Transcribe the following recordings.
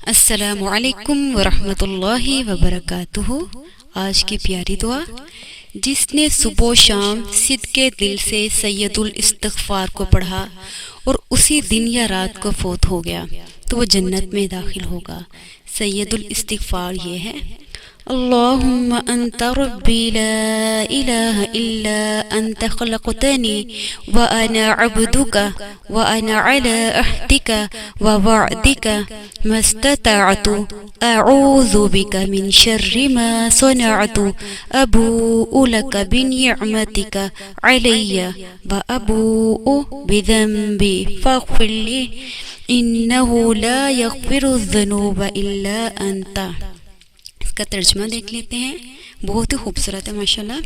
السلام علیکم ورحمۃ اللہ وبرکاتہ۔ آج کی پیاری دعا: جس نے صبح و شام صدق دل سے سید الاستغفار کو پڑھا اور اسی دن یا رات کو فوت ہو گیا تو وہ جنت میں داخل ہوگا۔ سید الاستغفار یہ ہے: اللہم انت ربی لا الہ الا انت خلقتنی وانا عبدک وانا علی عہدک ووعدک ما استطعت اعوذ بک من شر ما صنعت ابوء لک بنعمتک علی وابوء بذنبی فاغفر لی انہ لا یغفر الذنوب الا انت۔ کا ترجمہ دیکھ لیتے ہیں، بہت ہی خوبصورت ہے ماشاءاللہ۔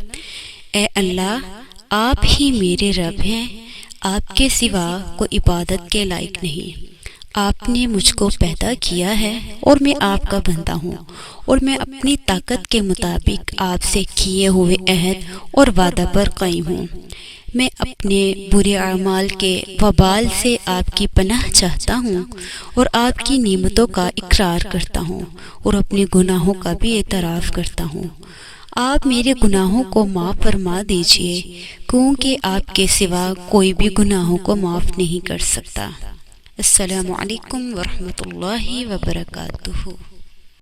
اے اللہ، آپ ہی میرے رب ہیں، آپ کے سوا کوئی عبادت کے لائق نہیں۔ آپ نے مجھ کو پیدا کیا ہے اور میں آپ کا بندہ ہوں، اور میں اپنی طاقت کے مطابق آپ سے کیے ہوئے عہد اور وعدہ پر قائم ہوں۔ میں اپنے برے اعمال کے وبال سے آپ کی پناہ چاہتا ہوں اور آپ کی نعمتوں کا اقرار کرتا ہوں اور اپنے گناہوں کا بھی اعتراف کرتا ہوں۔ آپ میرے گناہوں کو معاف فرما دیجئے، کیونکہ آپ کے سوا کوئی بھی گناہوں کو معاف نہیں کر سکتا۔ السلام علیکم ورحمۃ اللہ وبرکاتہ۔